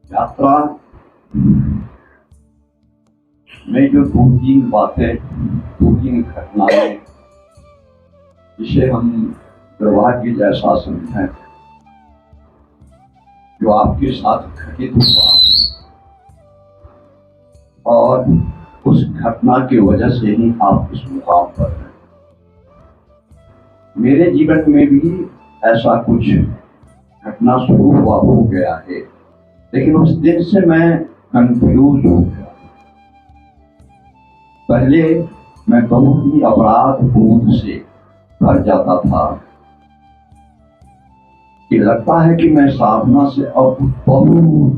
यात्रा में जो दो तीन बातें, दो तीन घटनाएं जिसे हम दुर्भाग्य जैसा समझें, जो आपके साथ घटित हुआ और उस घटना की वजह से ही आप इस मुकाम पर हैं। मेरे जीवन में भी ऐसा कुछ घटना शुरू हुआ हो गया है, लेकिन उस दिन से मैं कंफ्यूज हो गया। पहले मैं बहुत ही अपराध बोध से भर जाता था कि लगता है कि मैं साधना से अब बहुत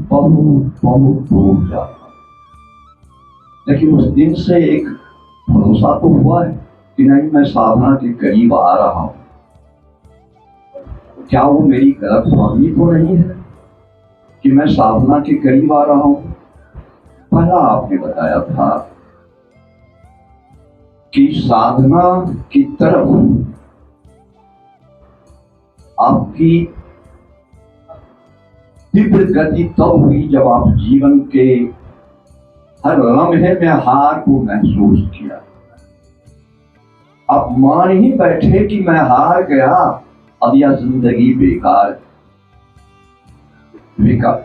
बहुत बहुत दूर जाता। लेकिन उस दिन से एक भरोसा तो हुआ है कि नहीं, मैं साधना के करीब आ रहा हूं। क्या वो मेरी गलतफहमी तो नहीं है कि मैं साधना के करीब आ रहा हूं? पहला आपने बताया था कि साधना की तरफ आपकी तीव्र गति तब हुई जब आप जीवन के हर लम्हे में हार को महसूस किया। आप मान ही बैठे कि मैं हार गया, अब यह जिंदगी बेकार।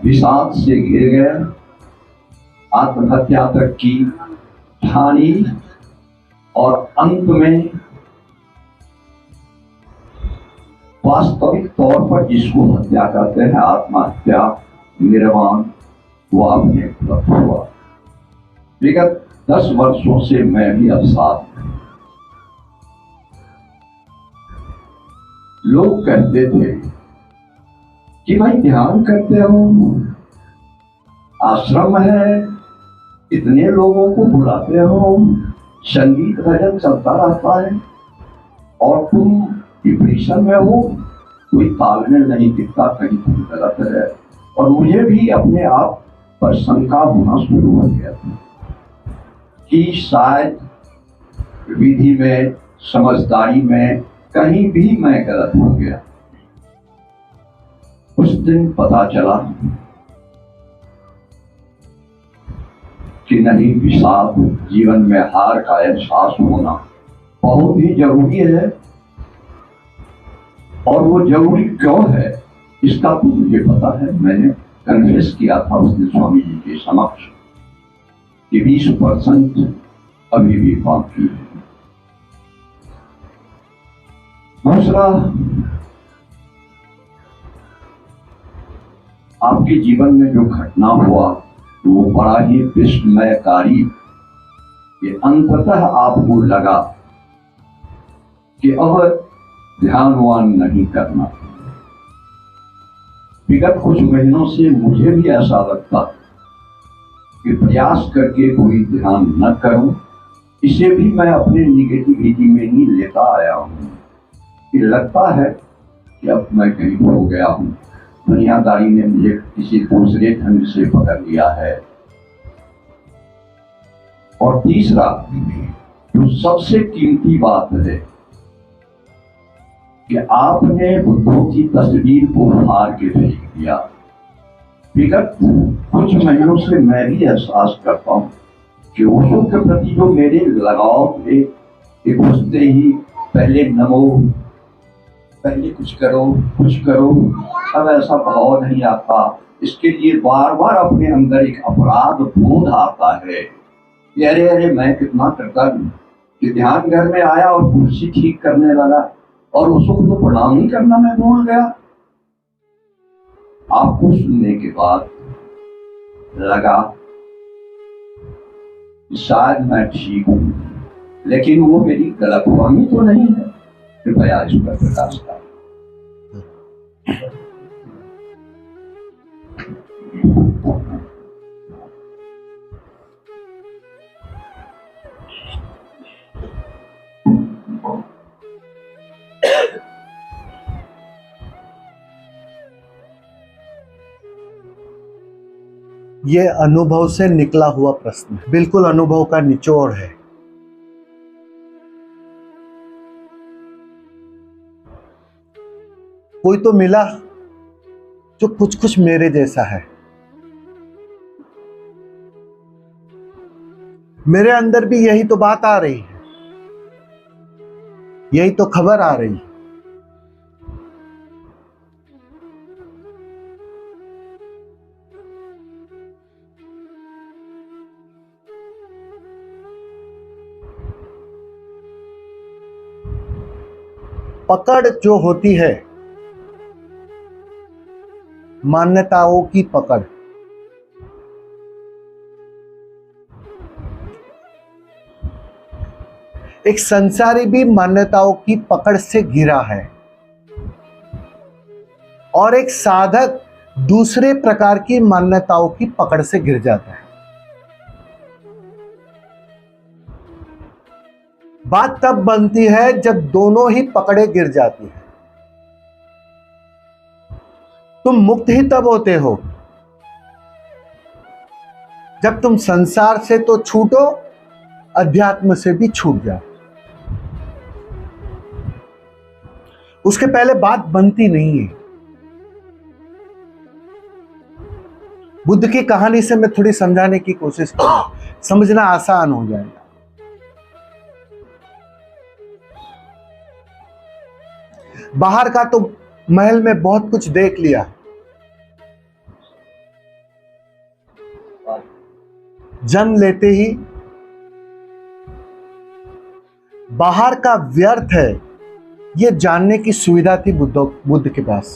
विषाद से गिर गए, आत्महत्या तक की ठानी और अंत में वास्तविक तौर पर जिसको हत्या कहते हैं, आत्महत्या, निर्वाण, वो आपने उपलब्ध हुआ। विगत 10 वर्षों से मैं भी अवसाद में। लोग कहते थे कि भाई ध्यान करते हो, आश्रम है, इतने लोगों को बुलाते हो, संगीत भजन चलता रहता है और तुम डिप्रेशन में हो, कोई तालमेल नहीं दिखता, कहीं तुम गलत है। और मुझे भी अपने आप पर शंका होना शुरू हो गया था कि शायद विधि में, समझदारी में कहीं भी मैं गलत हो गया। उस दिन पता चला कि नहीं, विषाद, जीवन में हार का एहसास होना बहुत ही जरूरी है। और वो जरूरी क्यों है इसका तो मुझे पता है। मैंने कन्फेस किया था उस दिन स्वामी जी के समक्ष कि 20% अभी भी बाकी है। दूसरा, आपके जीवन में जो घटना हुआ वो बड़ा ही विस्मयकारी। ये अंततः आपको लगा कि अब ध्यानवान नहीं करना। विगत कुछ महीनों से मुझे भी ऐसा लगता कि प्रयास करके कोई ध्यान न करूं, इसे भी मैं अपने निगेटिविटी में ही लेता आया हूं। कि लगता है कि अब मैं कहीं खो गया हूं, दुनियादारी ने मुझे किसी दूसरे ढंग से पकड़ लिया है। और तीसरा, जो सबसे कीमती बात है कि आपने बुद्धों की तस्वीर को फाड़ के फेंक दिया। विगत कुछ महीनों से मैं भी एहसास करता हूं कि ओशो के प्रति जो मेरे लगाव थे, घुसते ही पहले नमो, पहले कुछ करो कुछ करो, अब ऐसा भाव नहीं आता। इसके लिए बार बार अपने अंदर एक अपराध बोध आता है कि अरे अरे मैं कितना कृतज्ञ कि ध्यान घर में आया और कुर्सी ठीक करने लगा और उसको तो प्रणाम ही करना मैं भूल गया। आपको सुनने के बाद लगा कि शायद मैं ठीक हूं, लेकिन वो मेरी गलतफहमी तो नहीं है। कृपया इस पर प्रकाश डालें। ये अनुभव से निकला हुआ प्रश्न है, बिल्कुल अनुभव का निचोड़ है। कोई तो मिला जो कुछ कुछ मेरे जैसा है, मेरे अंदर भी यही तो बात आ रही है, यही तो खबर आ रही है। पकड़ जो होती है, मान्यताओं की पकड़, एक संसारी भी मान्यताओं की पकड़ से घिरा है और एक साधक दूसरे प्रकार की मान्यताओं की पकड़ से घिर जाता है। बात तब बनती है जब दोनों ही पकड़े गिर जाती है। तुम मुक्त ही तब होते हो जब तुम संसार से तो छूटो, अध्यात्म से भी छूट जाओ। उसके पहले बात बनती नहीं है। बुद्ध की कहानी से मैं थोड़ी समझाने की कोशिश करूंगा, समझना आसान हो जाएगा। बाहर का तो महल में बहुत कुछ देख लिया, जन्म लेते ही बाहर का व्यर्थ है यह जानने की सुविधा थी बुद्ध के पास।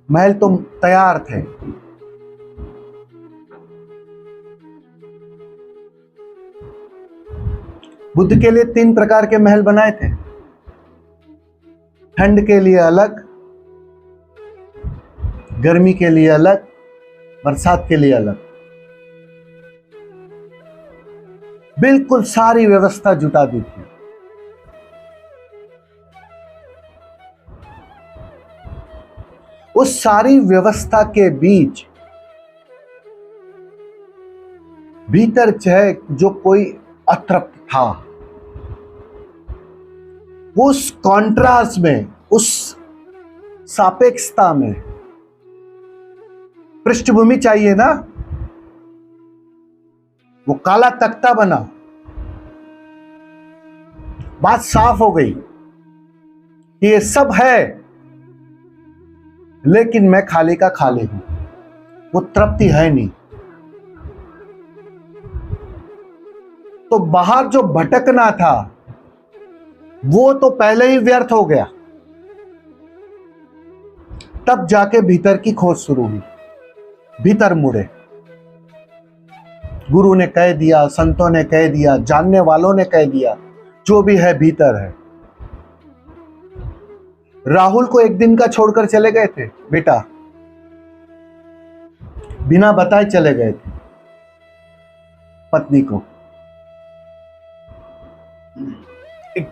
महल तो तैयार थे, बुद्ध के लिए 3 प्रकार के महल बनाए थे। ठंड के लिए अलग, गर्मी के लिए अलग, बरसात के लिए अलग। बिल्कुल सारी व्यवस्था जुटा दी थी। उस सारी व्यवस्था के बीच भीतर जो कोई अतृप्त था, उस कॉन्ट्रास्ट में, उस सापेक्षता में पृष्ठभूमि चाहिए ना। वो काला तख्ता बना, बात साफ हो गई कि ये सब है लेकिन मैं खाली का खाली हूं। वो तृप्ति है नहीं। तो बाहर जो भटकना था वो तो पहले ही व्यर्थ हो गया। तब जाके भीतर की खोज शुरू हुई, भीतर मुड़े। गुरु ने कह दिया, संतों ने कह दिया, जानने वालों ने कह दिया, जो भी है भीतर है। राहुल को एक दिन का छोड़कर चले गए थे बेटा, बिना बताए चले गए थे पत्नी को। एक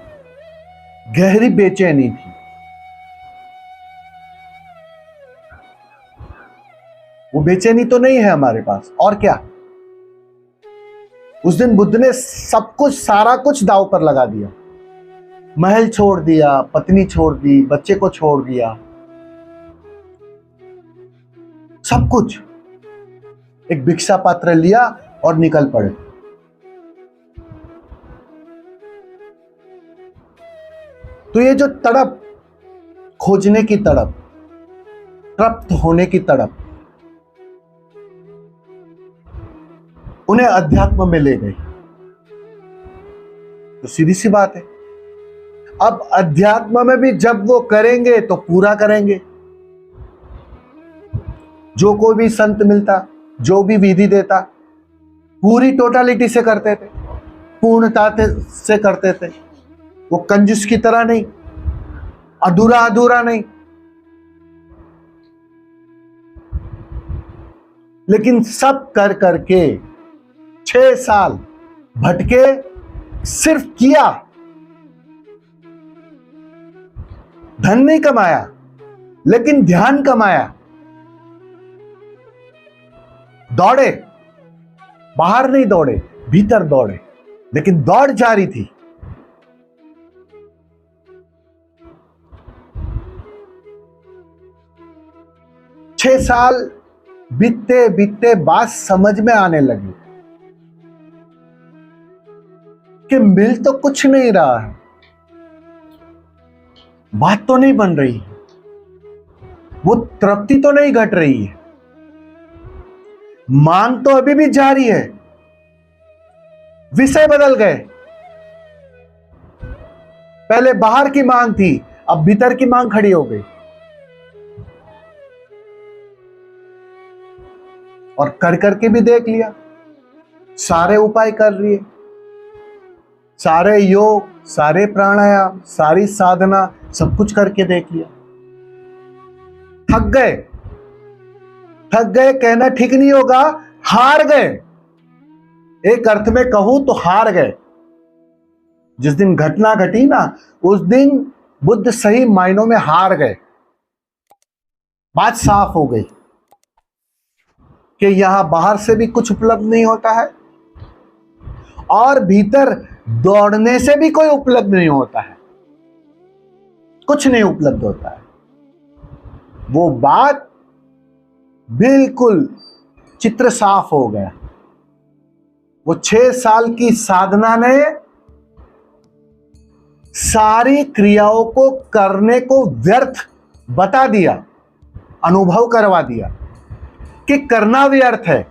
गहरी बेचैनी थी। वो बेचैनी तो नहीं है हमारे पास, और क्या। उस दिन बुद्ध ने सब कुछ, सारा कुछ दांव पर लगा दिया। महल छोड़ दिया, पत्नी छोड़ दी, बच्चे को छोड़ दिया, सब कुछ। एक भिक्षा पात्र लिया और निकल पड़े। तो ये जो तड़प, खोजने की तड़प, तृप्त होने की तड़प, उन्हें अध्यात्म में ले गई। तो सीधी सी बात है, अब अध्यात्म में भी जब वो करेंगे तो पूरा करेंगे। जो कोई भी संत मिलता, जो भी विधि देता, पूरी टोटालिटी से करते थे, पूर्णता से करते थे। वो कंजूस की तरह नहीं, अधूरा अधूरा नहीं। लेकिन सब कर करके 6 साल भटके, सिर्फ किया, धन नहीं कमाया लेकिन ध्यान कमाया। दौड़े, बाहर नहीं दौड़े, भीतर दौड़े, लेकिन दौड़ जारी थी। छह साल बीतते बीतते बात समझ में आने लगी। कि मिल तो कुछ नहीं रहा है, बात तो नहीं बन रही है, वो तृप्ति तो नहीं घट रही है, मांग तो अभी भी जारी है, विषय बदल गए। पहले बाहर की मांग थी, अब भीतर की मांग खड़ी हो गई। और कर करके भी देख लिया, सारे उपाय कर लिए, सारे योग, सारे प्राणायाम, सारी साधना, सब कुछ करके देख लिया, थक गए। थक गए कहना ठीक नहीं होगा, हार गए। एक अर्थ में कहूं तो हार गए। जिस दिन घटना घटी ना, उस दिन बुद्ध सही मायनों में हार गए। बात साफ हो गई कि यहां बाहर से भी कुछ उपलब्ध नहीं होता है और भीतर दौड़ने से भी कोई उपलब्ध नहीं होता है, कुछ नहीं उपलब्ध होता है। वो बात बिल्कुल चित्र साफ हो गया। वो 6 साल की साधना ने सारी क्रियाओं को करने को व्यर्थ बता दिया, अनुभव करवा दिया कि करना व्यर्थ है,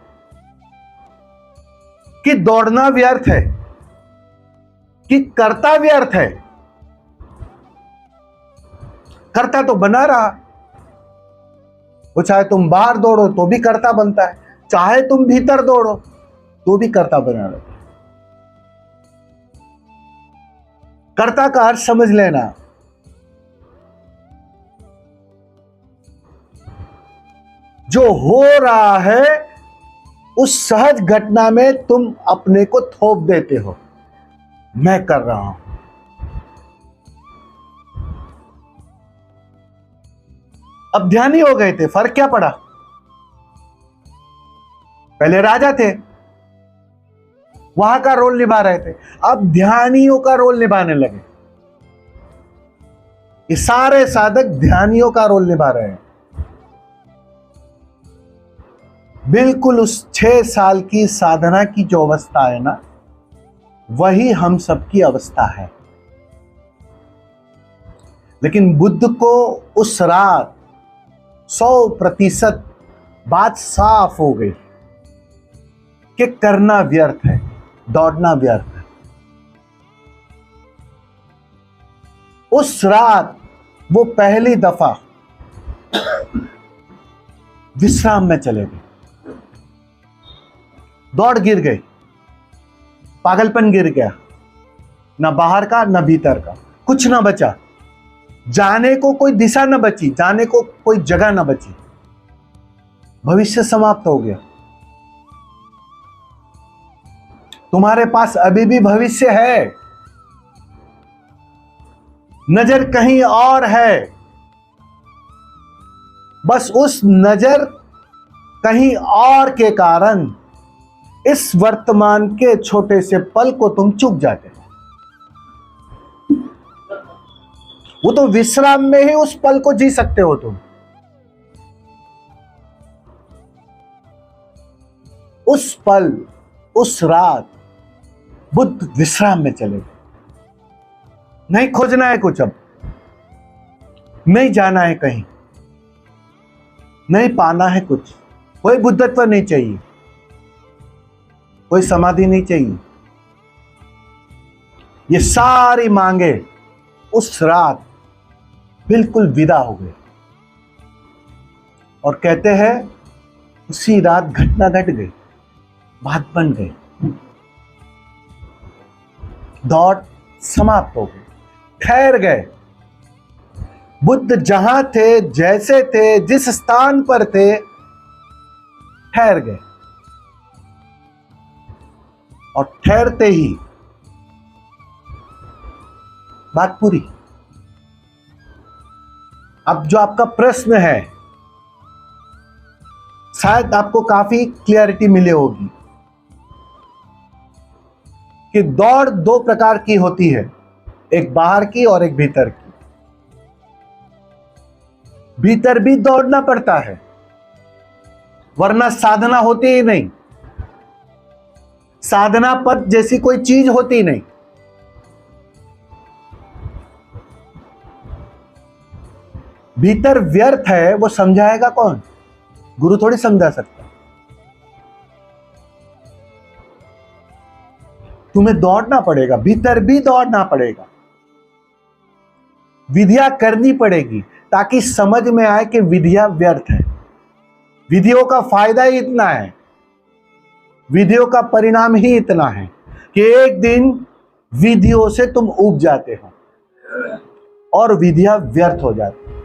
कि दौड़ना व्यर्थ है, कि करता व्यर्थ है। करता तो बना रहा, वो चाहे तुम बाहर दौड़ो तो भी करता बनता है, चाहे तुम भीतर दौड़ो तो भी करता बना रहता है। कर्ता का अर्थ समझ लेना, जो हो रहा है उस सहज घटना में तुम अपने को थोप देते हो, मैं कर रहा हूं। अब ध्यानी हो गए थे, फर्क क्या पड़ा? पहले राजा थे, वहां का रोल निभा रहे थे, अब ध्यानियों का रोल निभाने लगे। ये सारे साधक ध्यानियों का रोल निभा रहे हैं। बिल्कुल उस 6 साल की साधना की जो अवस्था है ना, वही हम सबकी अवस्था है। लेकिन बुद्ध को उस रात 100% बात साफ हो गई कि करना व्यर्थ है, दौड़ना व्यर्थ है। उस रात वो पहली दफा विश्राम में चले गए। दौड़ गिर गई, पागलपन गिर गया, ना बाहर का ना भीतर का, कुछ ना बचा। जाने को कोई दिशा न बची, जाने को कोई जगह न बची, भविष्य समाप्त हो गया। तुम्हारे पास अभी भी भविष्य है, नजर कहीं और है, बस उस नजर कहीं और के कारण इस वर्तमान के छोटे से पल को तुम चूक जाते हो। वो तो विश्राम में ही उस पल को जी सकते हो तुम। उस पल, उस रात बुद्ध विश्राम में चले गए। नहीं खोजना है कुछ, अब नहीं जाना है कहीं, नहीं पाना है कुछ, कोई बुद्धत्व नहीं चाहिए, कोई समाधि नहीं चाहिए। ये सारी मांगे उस रात बिल्कुल विदा हो गए। और कहते हैं उसी रात घटना घट गई, बात बन गई, दौड़ समाप्त हो गई, ठहर गए। बुद्ध जहां थे, जैसे थे, जिस स्थान पर थे, ठहर गए। और ठहरते ही बात पूरी। अब जो आपका प्रश्न है, शायद आपको काफी क्लियरिटी मिली होगी कि दौड़ 2 प्रकार की होती है, एक बाहर की और एक भीतर की। भीतर भी दौड़ना पड़ता है, वरना साधना होती ही नहीं। साधना पद जैसी कोई चीज होती नहीं। भीतर व्यर्थ है वो समझाएगा कौन? गुरु थोड़ी समझा सकता। तुम्हें दौड़ना पड़ेगा, भीतर भी दौड़ना पड़ेगा, विधिया करनी पड़ेगी ताकि समझ में आए कि विधिया व्यर्थ है। विधियों का फायदा ही इतना है, विधियों का परिणाम ही इतना है कि एक दिन विधियों से तुम ऊब जाते हो और विधियां व्यर्थ हो जाती है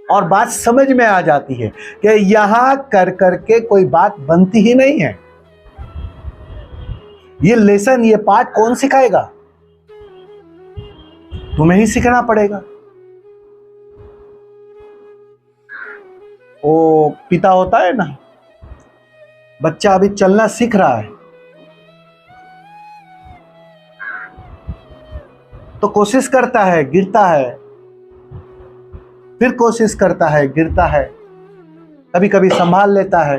और बात समझ में आ जाती है कि यहां कर करके कोई बात बनती ही नहीं है। ये लेसन, ये पाठ कौन सिखाएगा? तुम्हें ही सीखना पड़ेगा। वो पिता होता है ना, बच्चा अभी चलना सीख रहा है तो कोशिश करता है, गिरता है, फिर कोशिश करता है, गिरता है, कभी कभी संभाल लेता है,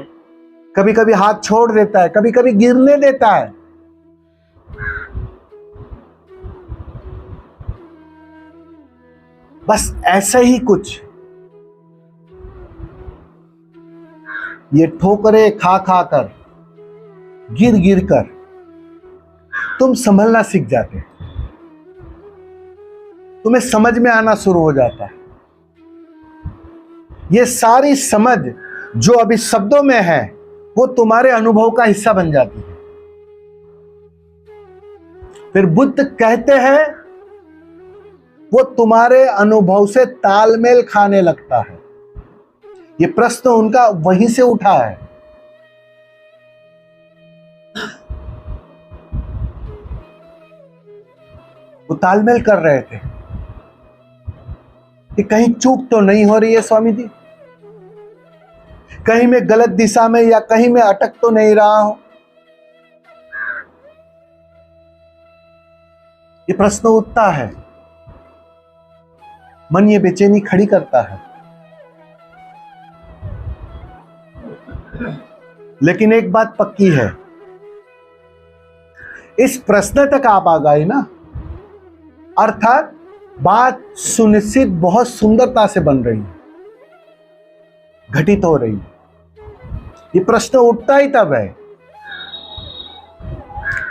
कभी कभी हाथ छोड़ देता है, कभी कभी गिरने देता है। बस ऐसे ही कुछ ये ठोकरे खा खा कर, गिर गिर कर तुम संभलना सीख जाते, तुम्हें समझ में आना शुरू हो जाता है। ये सारी समझ जो अभी शब्दों में है वो तुम्हारे अनुभव का हिस्सा बन जाती है। फिर बुद्ध कहते हैं वो तुम्हारे अनुभव से तालमेल खाने लगता है। ये प्रश्न उनका वहीं से उठा है। वो तालमेल कर रहे थे कि कहीं चूक तो नहीं हो रही है स्वामी जी, कहीं मैं गलत दिशा में या कहीं मैं अटक तो नहीं रहा हूं। ये प्रश्न उठता है, मन ये बेचैनी खड़ी करता है। लेकिन एक बात पक्की है, इस प्रश्न तक आप आ गए ना, अर्थात बात सुनिश्चित बहुत सुंदरता से बन रही है, घटित हो रही है। ये प्रश्न उठता ही तब है,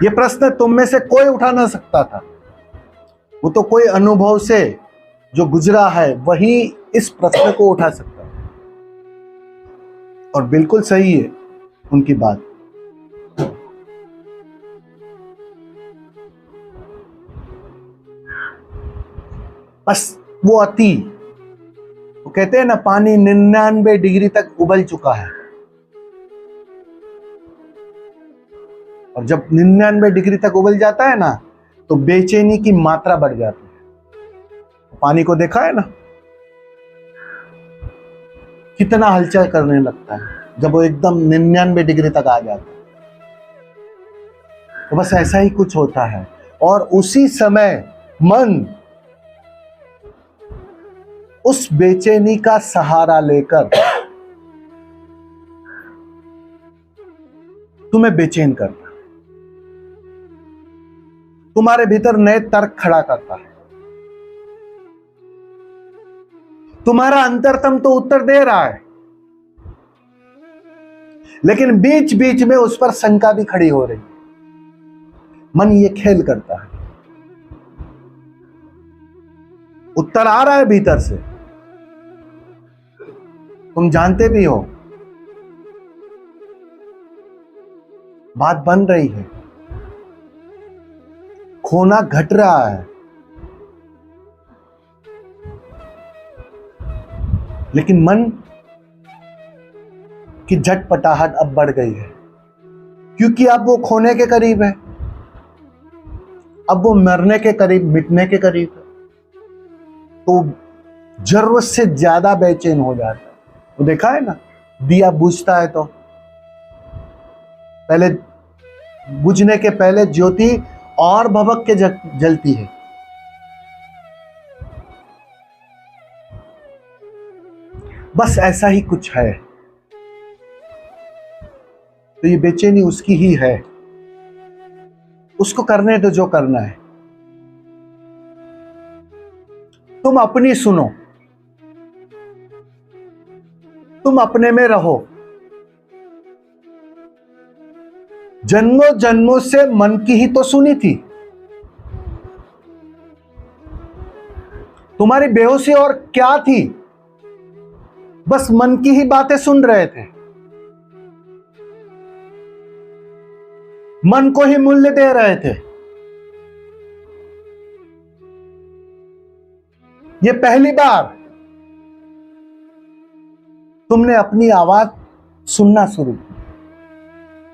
ये प्रश्न तुम में से कोई उठा ना सकता था। वो तो कोई अनुभव से जो गुजरा है वही इस प्रश्न को उठा सकता है। और बिल्कुल सही है उनकी बात। बस वो अति, वो कहते हैं ना, पानी 99 डिग्री तक उबल चुका है और जब 99 डिग्री तक उबल जाता है ना तो बेचैनी की मात्रा बढ़ जाती है। पानी को देखा है ना, कितना हलचल करने लगता है जब वो एकदम 99 डिग्री तक आ जाता है। तो बस ऐसा ही कुछ होता है और उसी समय मन उस बेचैनी का सहारा लेकर तुम्हें बेचैन करता है, तुम्हारे भीतर नए तर्क खड़ा करता है। तुम्हारा अंतरतम तो उत्तर दे रहा है, लेकिन बीच बीच में उस पर शंका भी खड़ी हो रही है। मन ये खेल करता है, उत्तर आ रहा है भीतर से, तुम जानते भी हो, बात बन रही है, खोना घट रहा है, लेकिन मन की झटपटाहट अब बढ़ गई है, क्योंकि अब वो खोने के करीब है, अब वो मरने के करीब, मिटने के करीब है। तो जरूरत से ज्यादा बेचैन हो जाता है। वो देखा है ना, दिया बुझता है तो पहले, बुझने के पहले ज्योति और भभक के जलती है। बस ऐसा ही कुछ है। तो ये बेचैनी उसकी ही है, उसको करने दो जो करना है। तुम अपनी सुनो, तुम अपने में रहो। जन्मों जन्मों से मन की ही तो सुनी थी। तुम्हारी बेहोशी और क्या थी? बस मन की ही बातें सुन रहे थे। मन को ही मूल्य दे रहे थे। ये पहली बार तुमने अपनी आवाज सुनना शुरू की,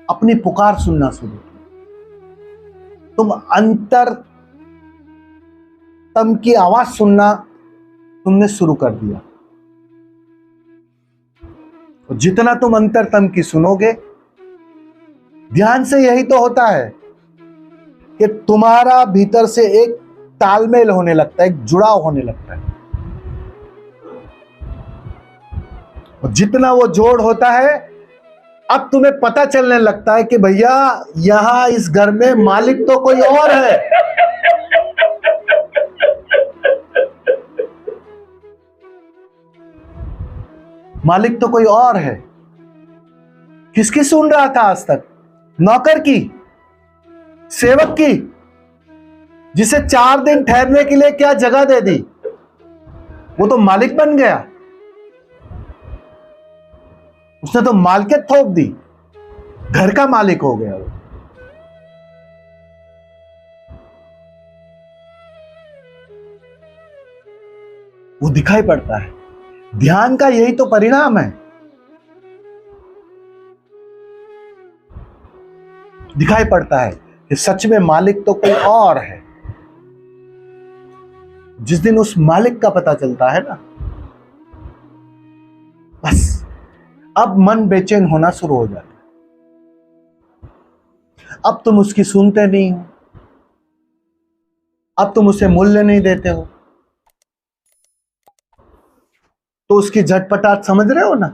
अपनी पुकार सुनना शुरू की। तुम अंतर तम की आवाज सुनना तुमने शुरू कर दिया। और जितना तुम अंतरतम की सुनोगे, ध्यान से यही तो होता है कि तुम्हारा भीतर से एक तालमेल होने लगता है, एक जुड़ाव होने लगता है। और जितना वो जोड़ होता है, अब तुम्हें पता चलने लगता है कि भैया यहां इस घर में मालिक तो कोई और है। मालिक तो कोई और है। किसकी सुन रहा था आज तक? नौकर की, सेवक की, जिसे 4 दिन ठहरने के लिए क्या जगह दे दी, वो तो मालिक बन गया। उसने तो मालिकियत थोप दी, घर का मालिक हो गया वो। वो दिखाई पड़ता है। ध्यान का यही तो परिणाम है। दिखाई पड़ता है कि सच में मालिक तो कोई और है। जिस दिन उस मालिक का पता चलता है ना, बस अब मन बेचैन होना शुरू हो जाता है। अब तुम उसकी सुनते नहीं हो, अब तुम उसे मूल्य नहीं देते हो। तो उसकी झटपटाहट समझ रहे हो ना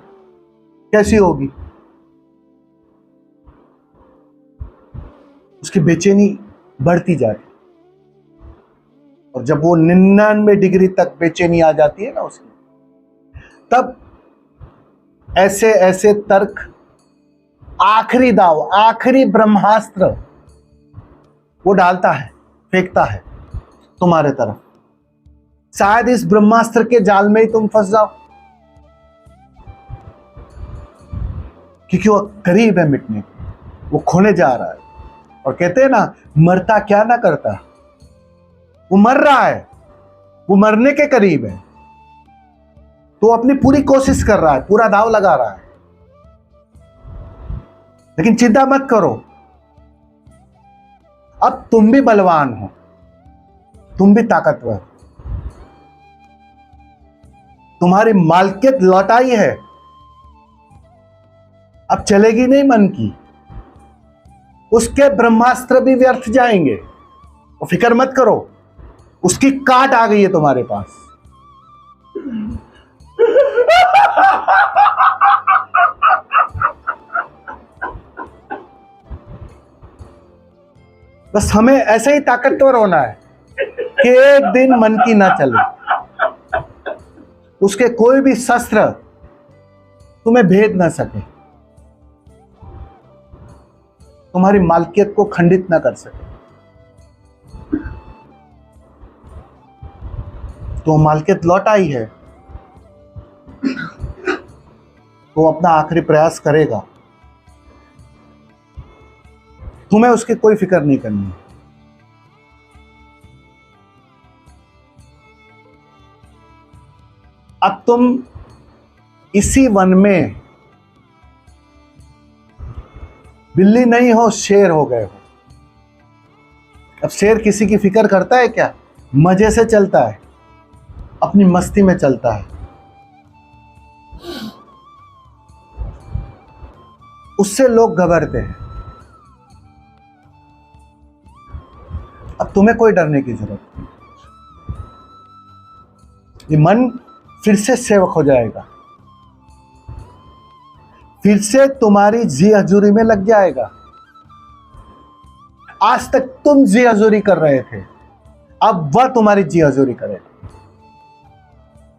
कैसी होगी? उसकी बेचैनी बढ़ती जा रही। और जब वो 99 डिग्री तक बेचैनी आ जाती है ना उसकी, तब ऐसे ऐसे तर्क, आखिरी दाव, आखिरी ब्रह्मास्त्र वो डालता है, फेंकता है तुम्हारे तरफ। शायद इस ब्रह्मास्त्र के जाल में ही तुम फंस जाओ, क्योंकि वो करीब है मिटने को, वो खोने जा रहा है। और कहते हैं ना, मरता क्या ना करता, वो मर रहा है, वो मरने के करीब है। तो अपनी पूरी कोशिश कर रहा है, पूरा दाव लगा रहा है। लेकिन चिंता मत करो, अब तुम भी बलवान हो, तुम भी ताकतवर, तुम्हारी मालकियत लौटाई है। अब चलेगी नहीं मन की, उसके ब्रह्मास्त्र भी व्यर्थ जाएंगे। और फिक्र मत करो, उसकी काट आ गई है तुम्हारे पास। बस हमें ऐसे ही ताकतवर होना है कि एक दिन मन की ना चले, उसके कोई भी शस्त्र तुम्हें भेद ना सके, तुम्हारी मालकियत को खंडित ना कर सके। तो मालकियत लौट आई है, तो अपना आखिरी प्रयास करेगा। तुम्हें उसकी कोई फिक्र नहीं करनी है। अब तुम इसी वन में बिल्ली नहीं हो, शेर हो गए हो। अब शेर किसी की फिक्र करता है क्या? मजे से चलता है, अपनी मस्ती में चलता है। उससे लोग घबराते हैं। अब तुम्हें कोई डरने की जरूरत नहीं। ये मन फिर से सेवक हो जाएगा, फिर से तुम्हारी जी हजूरी में लग जाएगा। आज तक तुम जी हजूरी कर रहे थे, अब वह तुम्हारी जी हजूरी करेगा।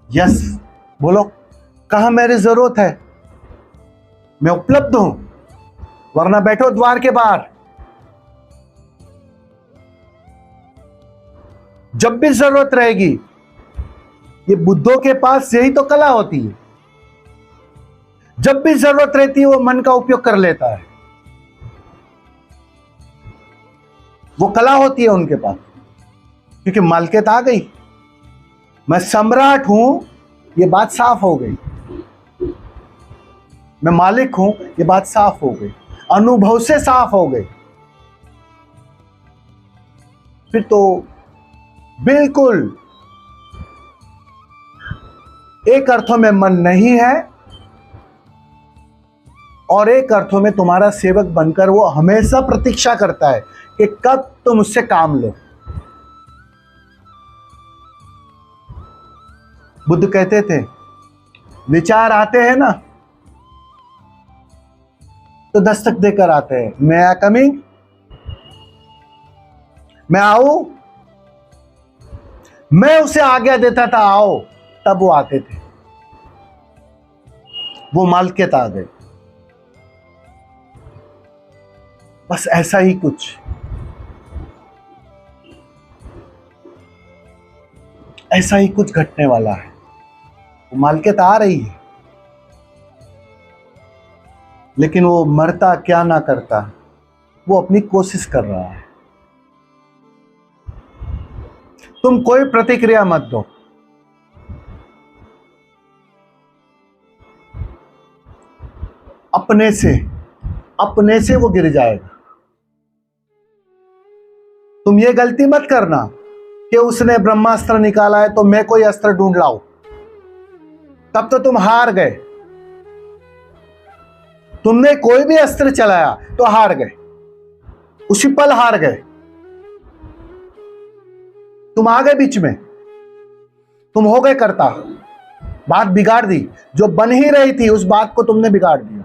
यस बोलो, कहां मेरी जरूरत है? मैं उपलब्ध हूं, वरना बैठो द्वार के बाहर। जब भी जरूरत रहेगी, ये बुद्धों के पास यही तो कला होती है, जब भी जरूरत रहती है वो मन का उपयोग कर लेता है। वो कला होती है उनके पास, क्योंकि मालकियत आ गई, मैं सम्राट हूं, ये बात साफ हो गई। मैं मालिक हूं, ये बात साफ हो गई, अनुभव से साफ हो गई। फिर तो बिल्कुल एक अर्थों में मन नहीं है, और एक अर्थों में तुम्हारा सेवक बनकर वो हमेशा प्रतीक्षा करता है कि कब तुम उससे काम लो। बुद्ध कहते थे, विचार आते हैं ना तो दस्तक देकर आते हैं, मैं आ कमिंग, मैं आऊं। मैं उसे आज्ञा देता था आओ, तब वो आते थे। वो मालकियत आ गई। बस ऐसा ही कुछ, ऐसा ही कुछ घटने वाला है। वो मालकियत आ रही है, लेकिन वो मरता क्या ना करता, वो अपनी कोशिश कर रहा है। तुम कोई प्रतिक्रिया मत दो, अपने से वो गिर जाएगा। तुम ये गलती मत करना कि उसने ब्रह्मास्त्र निकाला है तो मैं कोई अस्त्र ढूंढ लाऊं, तब तो तुम हार गए। तुमने कोई भी अस्त्र चलाया तो हार गए, उसी पल हार गए। तुम आ गए बीच में, तुम हो गए करता, बात बिगाड़ दी। जो बन ही रही थी उस बात को तुमने बिगाड़ दिया।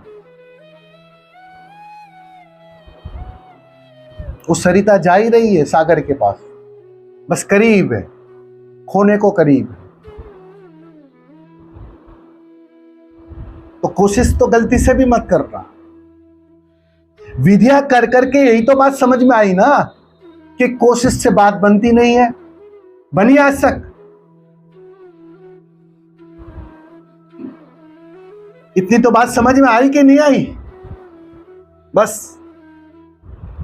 वो सरिता जा ही रही है सागर के पास, बस करीब है, खोने को करीब है। तो कोशिश तो गलती से भी मत करना। विधिया कर करके यही तो बात समझ में आई ना कि कोशिश से बात बनती नहीं है, बनी आज तक। इतनी तो बात समझ में आई कि नहीं आई? बस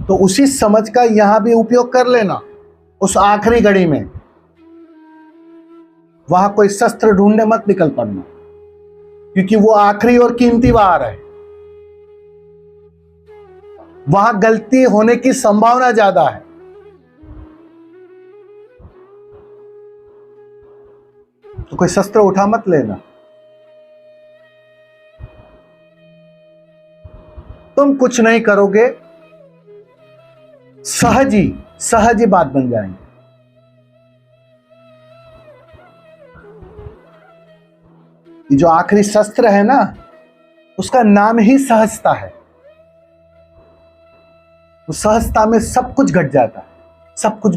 तो उसी समझ का यहां भी उपयोग कर लेना। उस आखिरी घड़ी में वहां कोई शस्त्र ढूंढने मत निकल पड़ना, क्योंकि वो आखिरी और कीमती वार है। वहां गलती होने की संभावना ज्यादा है। तो कोई शस्त्र उठा मत लेना। तुम कुछ नहीं करोगे, सहज ही बात बन जाएंगे। ये जो आखिरी शस्त्र है ना, उसका नाम ही सहजता है। उस सहजता में सब कुछ घट जाता है, सब कुछ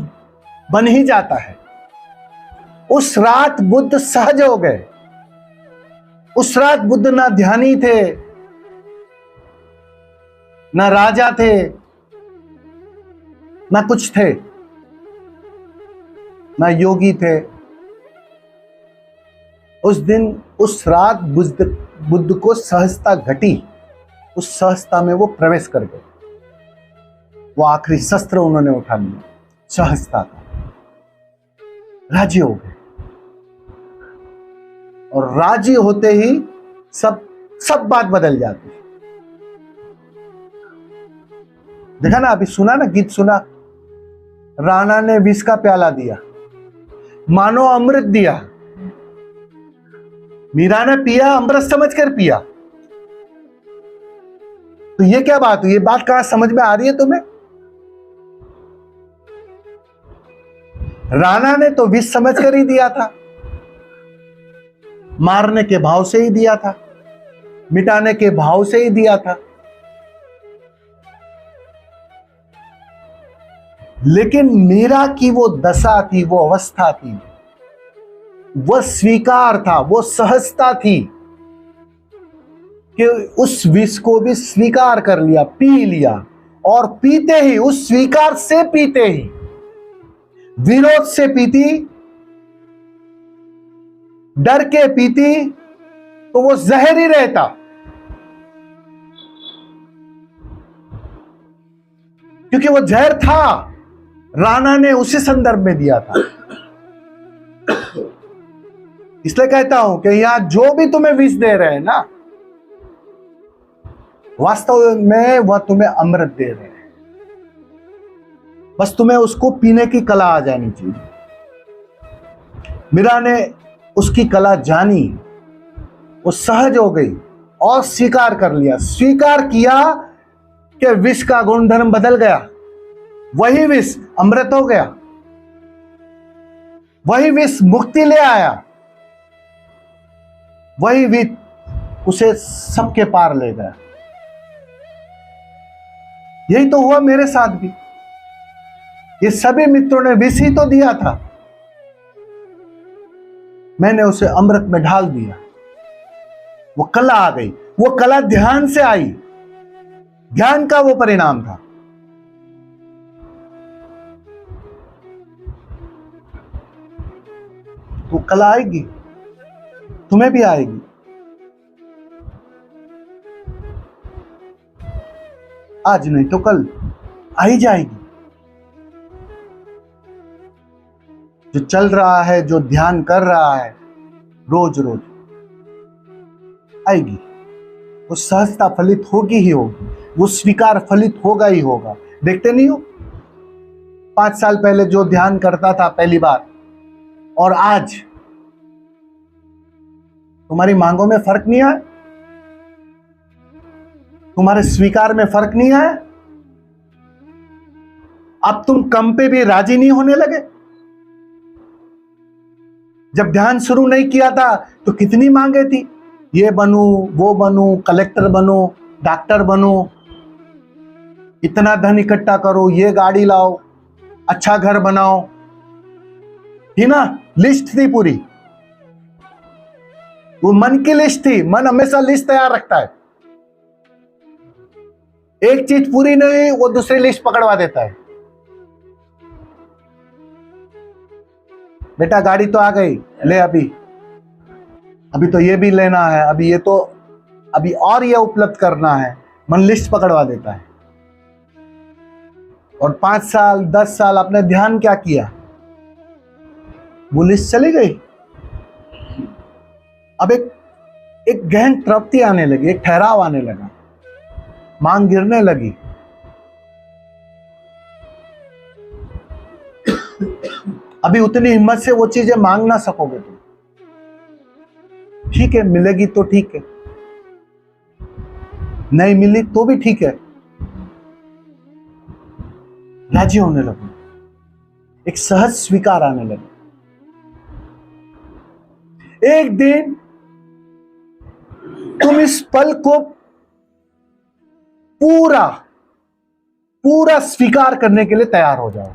बन ही जाता है। उस रात बुद्ध सहज हो गए। उस रात बुद्ध ना ध्यानी थे, ना राजा थे, ना कुछ थे, ना योगी थे। उस दिन, उस रात बुद्ध को सहजता घटी। उस सहजता में वो प्रवेश कर गए। वो आखिरी शस्त्र उन्होंने उठा लिया, सहजता का। राजी हो गए, और राजी होते ही सब बात बदल जाती। देखा ना, अभी सुना ना, गीत सुना, राणा ने विष का प्याला दिया, मानो अमृत दिया। मीरा ने पिया, अमृत समझकर पिया। तो ये क्या बात हुई? ये बात कहां समझ में आ रही है तुम्हें? राणा ने तो विष समझकर ही दिया था, मारने के भाव से ही दिया था, मिटाने के भाव से ही दिया था। लेकिन मीरा की वो दशा थी, वो अवस्था थी, वो स्वीकार था, वो सहजता थी कि उस विष को भी स्वीकार कर लिया, पी लिया, और पीते ही, उस स्वीकार से पीते ही, विरोध से पीती, डर के पीती, तो वो जहर ही रहता। क्योंकि वो जहर था, राणा ने उसी संदर्भ में दिया था। इसलिए कहता हूं कि यहां जो भी तुम्हें विष दे रहे हैं ना, वास्तव में वह तुम्हें अमृत दे रहे हैं। बस तुम्हें उसको पीने की कला आ जानी चाहिए। मीरा ने उसकी कला जानी, वो सहज हो गई और स्वीकार कर लिया। स्वीकार किया कि विष का गुणधर्म बदल गया, वही विष अमृत हो गया, वही विष मुक्ति ले आया, वही विष उसे सबके पार ले गया। यही तो हुआ मेरे साथ भी। ये सभी मित्रों ने विष ही तो दिया था, मैंने उसे अमृत में ढाल दिया। वो कला आ गई। वो कला ध्यान से आई, ध्यान का वो परिणाम था। वो कला आएगी, तुम्हें भी आएगी। आज नहीं तो कल आ ही जाएगी। जो चल रहा है, जो ध्यान कर रहा है, रोज रोज आएगी। वो सहजता फलित होगी ही होगी, वो स्वीकार फलित होगा ही होगा। देखते नहीं हो, 5 साल पहले जो ध्यान करता था पहली बार, और आज तुम्हारी मांगों में फर्क नहीं आया, तुम्हारे स्वीकार में फर्क नहीं आया। अब तुम कम पे भी राजी नहीं होने लगे। जब ध्यान शुरू नहीं किया था तो कितनी मांगे थी, ये बनूं, वो बनूं, कलेक्टर बनूं, डॉक्टर बनूं, इतना धन इकट्ठा करो, ये गाड़ी लाओ, अच्छा घर बनाओ, थी ना, लिस्ट थी पूरी। वो मन की लिस्ट थी। मन हमेशा लिस्ट तैयार रखता है। एक चीज पूरी नहीं हुई, वो दूसरी लिस्ट पकड़वा देता है। बेटा गाड़ी तो आ गई, ले अभी तो ये भी लेना है, अभी और ये उपलब्ध करना है। मन लिस्ट पकड़वा देता है। और 5 साल 10 साल आपने ध्यान क्या किया, वो लिस्ट चली गई। अब एक गहन तृप्ति आने लगी, एक ठहराव आने लगा, मांग गिरने लगी। अभी उतनी हिम्मत से वो चीजें मांग ना सकोगे तुम। ठीक है, मिलेगी तो ठीक है, नहीं मिली तो भी ठीक है। राजी होने लगो, एक सहज स्वीकार आने लगे। एक दिन तुम इस पल को पूरा स्वीकार करने के लिए तैयार हो जाओ।